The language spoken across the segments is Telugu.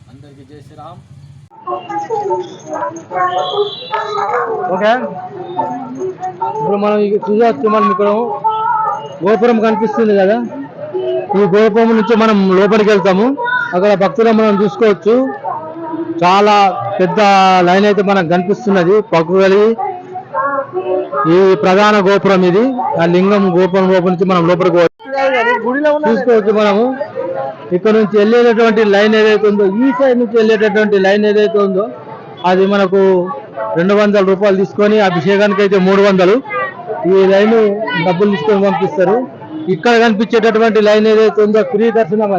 అందరికీ జై శ్రీరామ్. ఓకే, ఇప్పుడు మనం చూడవచ్చు. మనం ఇక్కడ గోపురం కనిపిస్తుంది కదా, ఈ గోపురం నుంచి మనం లోపలికి వెళ్తాము. అక్కడ భక్తులు మనం చూసుకోవచ్చు. చాలా పెద్ద లైన్ అయితే మనకు కనిపిస్తున్నది. పక్కకి ఈ ప్రధాన గోపురం ఇది. ఆ లింగం గోపురం లోపల నుంచి మనం లోపలికి చూసుకోవచ్చు. మనము ఇక్కడ నుంచి వెళ్ళేటటువంటి లైన్ ఏదైతే ఉందో, ఈ సైడ్ నుంచి వెళ్ళేటటువంటి లైన్ ఏదైతే ఉందో అది మనకు 200 రూపాయలు తీసుకొని, అభిషేకానికి అయితే 300. ఈ లైన్ డబ్బులు తీసుకొని పంపిస్తారు. ఇక్కడ కనిపించేటటువంటి లైన్ ఏదైతే ఉందో ఫ్రీ దర్శనం.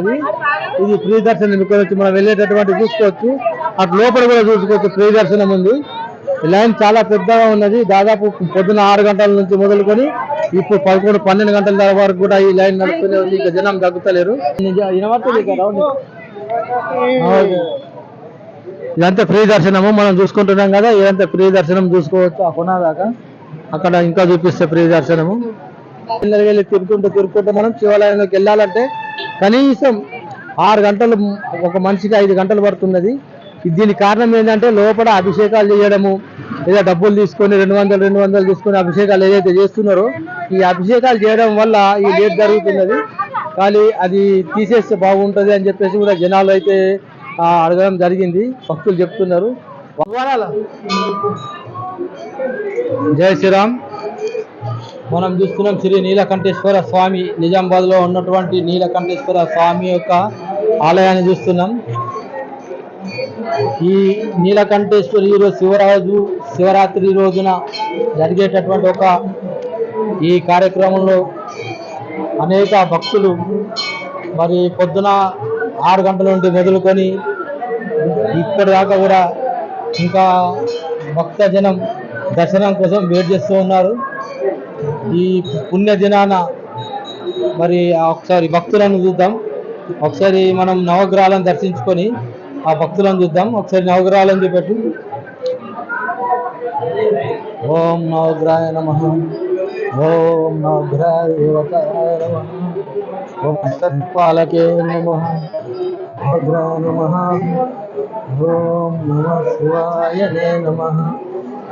ఇది ఫ్రీ దర్శనం. ఇక్కడ నుంచి మనం వెళ్ళేటటువంటి చూసుకోవచ్చు. అటు లోపల కూడా చూసుకోవచ్చు, ఫ్రీ దర్శనం ఉంది. ఈ లైన్ చాలా పెద్దగా ఉన్నది. దాదాపు పొద్దున 6 గంటల నుంచి మొదలుకొని ఇప్పుడు 11-12 గంటల వరకు కూడా ఈ లైన్ నడుస్తూనే ఉంది. ఇక జనం తగ్గుతలేరు. ఇదంతా ఫ్రీ దర్శనము మనం చూసుకుంటున్నాం కదా. ఇదంతా ఫ్రీ దర్శనం చూసుకోవచ్చు. ఆ కొన దాకా అక్కడ ఇంకా చూపిస్తే ఫ్రీ దర్శనము. పిల్లలకి వెళ్ళి తిరుగుతుంటే మనం శివాలయంలోకి వెళ్ళాలంటే కనీసం 6 గంటలు, ఒక మనిషికి 5 గంటలు పడుతున్నది. దీనికి కారణం ఏంటంటే లోపల అభిషేకాలు చేయడము, లేదా డబ్బులు తీసుకొని 200 తీసుకొని అభిషేకాలు ఏదైతే చేస్తున్నారో, ఈ అభిషేకాలు చేయడం వల్ల ఈ లేట్ జరుగుతున్నది. కానీ అది తీసేస్తే బాగుంటుంది అని చెప్పేసి కూడా జనాలు అయితే అడగడం జరిగింది. భక్తులు చెప్తున్నారు. జై శ్రీరామ్. మనం చూస్తున్నాం శ్రీ నీలకంఠేశ్వర స్వామి, నిజామాబాద్ లో ఉన్నటువంటి నీలకంఠేశ్వర స్వామి యొక్క ఆలయాన్ని చూస్తున్నాం. ఈ నీలకంఠేశ్వరి ఈరోజు శివరాత్రి రోజున జరిగేటటువంటి ఈ కార్యక్రమంలో అనేక భక్తులు మరి పొద్దున 6 గంటల నుండి మొదలుకొని ఇప్పటి దాకా కూడా ఇంకా భక్తజనం దర్శనం కోసం వెయిట్ చేస్తూ ఉన్నారు. ఈ పుణ్య దినాన మరి ఒకసారి భక్తులను చూద్దాం. ఒకసారి మనం నవగ్రహాలను దర్శించుకొని ఆ భక్తులను చూద్దాం. ఒకసారి నవగ్రహాలను చూపెట్టి. ఓం నవగ్రహాయ నమః. ఓం నవగ్రహాయ దేవతాయ నమః. ఓం సత్పాలకే నమః. నవగ్రహాయ నమః. ఓం నమః శివాయ నమః.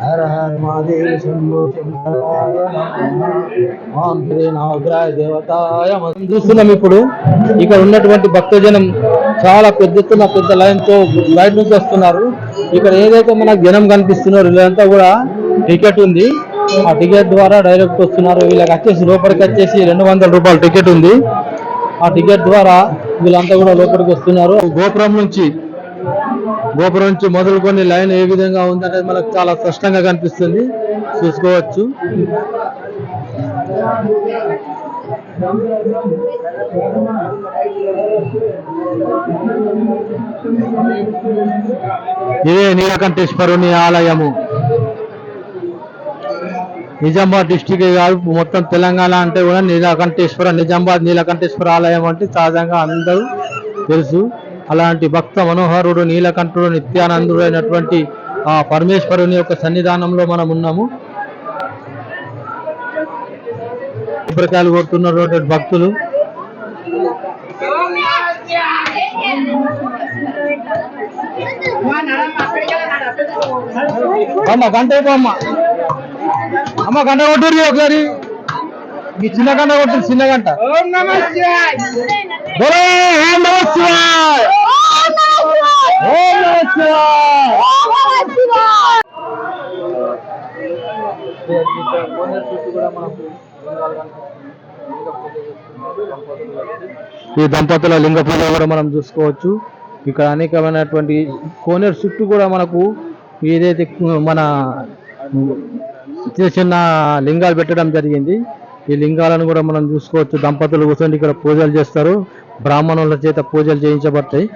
హర హర మహాదేవ శంభో శంకరాయ నమః. ఓం శ్రీ నవగ్రహాయ దేవతాయ నమః. చూస్తున్నాం ఇప్పుడు ఇక్కడ ఉన్నటువంటి భక్తజనం చాలా పెద్ద లైన్ తో బయట నుంచి వస్తున్నారు. ఇక్కడ ఏదైతే మనకు జనం కనిపిస్తున్నారు వీళ్ళంతా కూడా టికెట్ ఉంది. ఆ టికెట్ ద్వారా డైరెక్ట్ వస్తున్నారు. వీళ్ళకి వచ్చేసి లోపలికి వచ్చేసి 200 రూపాయల టికెట్ ఉంది. ఆ టికెట్ ద్వారా వీళ్ళంతా కూడా లోపలికి వస్తున్నారు. గోపురం నుంచి మొదలుకొని లైన్ ఏ విధంగా ఉందనేది మనకు చాలా స్పష్టంగా కనిపిస్తుంది, చూసుకోవచ్చు. ఇదే నీలకంఠేశ్వరుని ఆలయము. నిజామాబాద్ డిస్టిక్ కాదు, మొత్తం తెలంగాణ అంటే కూడా నిజామాబాద్ నీలకంఠేశ్వర ఆలయం అంటే సహజంగా అందరూ తెలుసు. అలాంటి భక్త మనోహరుడు నీలకంఠుడు నిత్యానందుడు అయినటువంటి ఆ పరమేశ్వరుని యొక్క సన్నిధానంలో మనం ఉన్నాము. కొబ్బరికాయలు కొడుతున్నటువంటి భక్తులు. గంట అమ్మ గంట కొట్టుర్రి ఒకసారి. ఈ చిన్న గంట కొట్టు, చిన్న గంట. ఓం నమః శివాయ. ఓం నమః శివాయ. ఓం నమః శివాయ. ఈ దంపతుల లింగ పూజ కూడా మనం చూసుకోవచ్చు. ఇక్కడ అనేకమైనటువంటి కోనేరు చుట్టూ కూడా మనకు ఏదైతే మన చిన్న లింగాలు పెట్టడం జరిగింది. ఈ లింగాలను కూడా మనం చూసుకోవచ్చు. దంపతులు కూర్చొని ఇక్కడ పూజలు చేస్తారు. బ్రాహ్మణుల చేత పూజలు చేయించబడతాయి.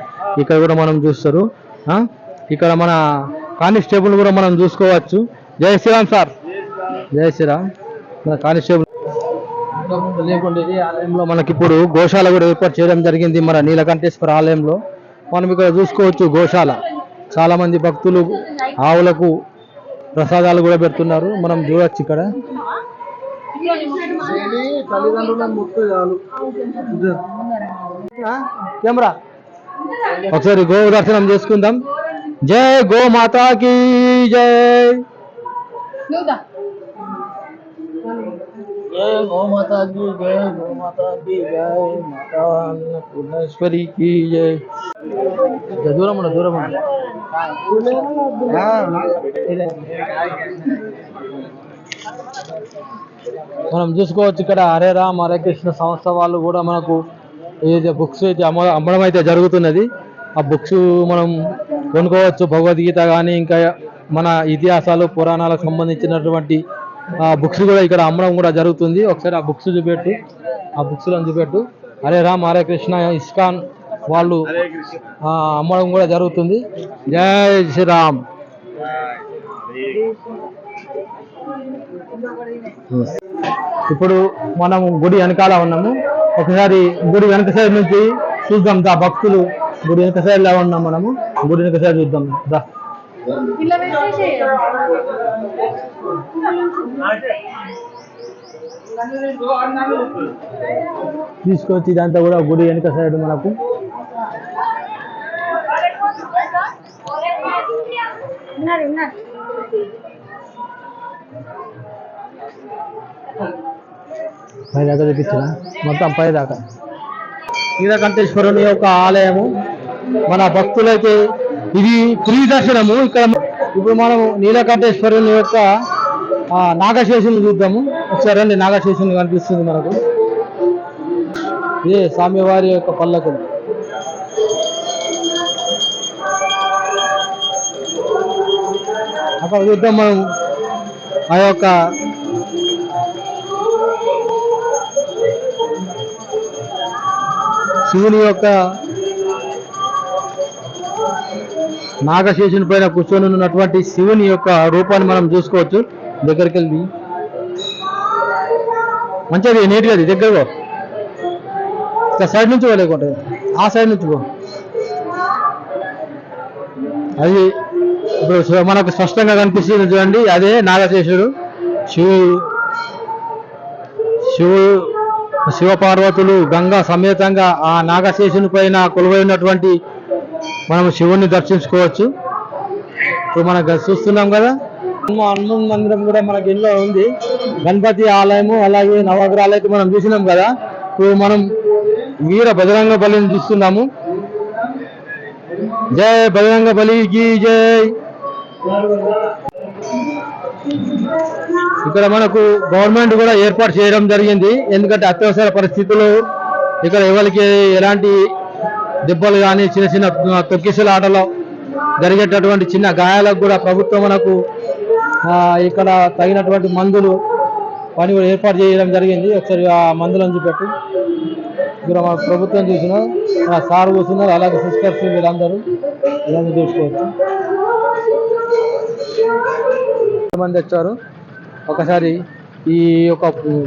ఇక్కడ కూడా మనం చూస్తారు. ఇక్కడ మన కానిస్టేబుల్ కూడా మనం చూసుకోవచ్చు. జై శ్రీరామ్ సార్. జై శ్రీరామ్. మన కానిస్టేబుల్ లేకుండా ఆలయంలో మనకి ఇప్పుడు గోశాల కూడా ఏర్పాటు చేయడం జరిగింది. మన నీలకంఠేశ్వర ఆలయంలో మనం ఇక్కడ చూసుకోవచ్చు గోశాల. చాలా మంది భక్తులు ఆవులకు ప్రసాదాలు కూడా పెడుతున్నారు, మనం చూడొచ్చు. ఇక్కడ కెమెరా ఒకసారి గో దర్శనం చేసుకుందాం. జై గో మాతాకి జై. जय गौ माता की जय, गौ माता की जय, माता अन्नपूर्णेश्वरी की जय. दूरम दूरम మనం చూసుకోవచ్చు ఇక్కడ హరే రామ్ హరే కృష్ణ సంస్థ వాళ్ళు కూడా మనకు ఏదైతే బుక్స్ అయితే అమ్మడం అయితే జరుగుతున్నది. ఆ బుక్స్ మనం కొనుక్కోవచ్చు. భగవద్గీత కానీ ఇంకా మన ఇతిహాసాలు పురాణాలకు సంబంధించినటువంటి బుక్స్ కూడా ఇక్కడ అమ్మడం కూడా జరుగుతుంది. ఒకసారి ఆ బుక్స్ చూపెట్టు, ఆ బుక్స్ చూపెట్టు. హరే రామ్ హరే కృష్ణ ఇస్కాన్ వాళ్ళు అమ్మడం కూడా జరుగుతుంది. జై శ్రీరామ్. ఇప్పుడు మనం గుడి వెనకాల ఉన్నాము. ఒకసారి గుడి వెనక సైడ్ నుంచి చూద్దాం. దా భక్తులు గుడి వెనక సైడ్ లో ఉన్నాం. మనము గుడి వెనక సైడ్ చూద్దాం. దా తీసుకొచ్చి ఇదంతా కూడా గుడి వెనక సైడ్ మనకు పై దాకా చూపించిన మొత్తం పై దాకా నీలకంఠేశ్వరుని యొక్క ఆలయము. మన భక్తులైతే ఇది ఫ్రీ దర్శనము. ఇక్కడ ఇప్పుడు మనము నీలకంఠేశ్వరుని యొక్క నాగశేషుని చూద్దాము. ఒకసారి రండి. నాగశేషుని కనిపిస్తుంది మనకు. ఇదే స్వామివారి యొక్క పల్లకులు. అక్కడ చూద్దాం మనం ఆ యొక్క శివుని యొక్క నాగశేషుని పైన కూర్చొని ఉన్నటువంటి శివుని యొక్క రూపాన్ని మనం చూసుకోవచ్చు. దగ్గరికి వెళ్ళి మంచిది నీట్గా దగ్గరగా సైడ్ నుంచి పోలేకుంటే ఆ సైడ్ నుంచి పో. అది ఇప్పుడు మనకు స్పష్టంగా కనిపిస్తుంది చూడండి. అదే నాగశేషుడు. శివపార్వతులు గంగా సమేతంగా ఆ నాగశేషుని పైన కొలువైనటువంటి మనం శివుణ్ణి దర్శించుకోవచ్చు. ఇప్పుడు మనం చూస్తున్నాం కదా. హనుమాన్ మందిరం కూడా మనకి ఎన్నో ఉంది. గణపతి ఆలయము అలాగే నవగ్రహాలు అయితే మనం చూసినాం కదా. ఇప్పుడు మనం వీర బజరంగ బలిని చూస్తున్నాము. జై బజరంగ బలికి జై. ఇక్కడ మనకు గవర్నమెంట్ కూడా ఏర్పాటు చేయడం జరిగింది. ఎందుకంటే అత్యవసర పరిస్థితుల్లో ఇక్కడ ఎవరికి ఎలాంటి దెబ్బలు కానీ చిన్న చిన్న తొక్కిసల ఆటలో జరిగేటటువంటి చిన్న గాయాలకు కూడా ప్రభుత్వం మనకు ఇక్కడ తగినటువంటి మందులు పని కూడా ఏర్పాటు చేయడం జరిగింది. ఒకసారి ఆ మందులను చూపెట్టు. ఇక్కడ మన ప్రభుత్వం చూసిన సార్ కూర్చున్నారు. అలాగే సిస్టర్స్ వీళ్ళందరూ ఇవన్నీ చూసుకోవచ్చు. మంది వచ్చారు. ఒకసారి ఈ యొక్క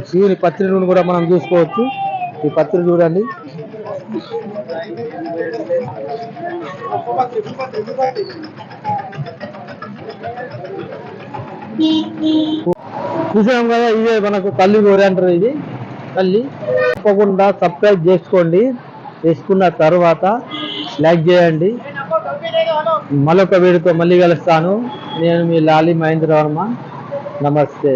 శివుని పత్రికను కూడా మనం చూసుకోవచ్చు. ఈ పత్రిక చూడండి. చూసాం కదా. ఇదే మనకు తల్లి గోరి అంటారు. ఇది తల్లి. తప్పకుండా సబ్స్క్రైబ్ చేసుకోండి. చేసుకున్న తర్వాత లైక్ చేయండి. మరొక వీడియోతో మళ్ళీ కలుస్తాను. నేను మీ లాలి మహేంద్ర వర్మ. నమస్తే.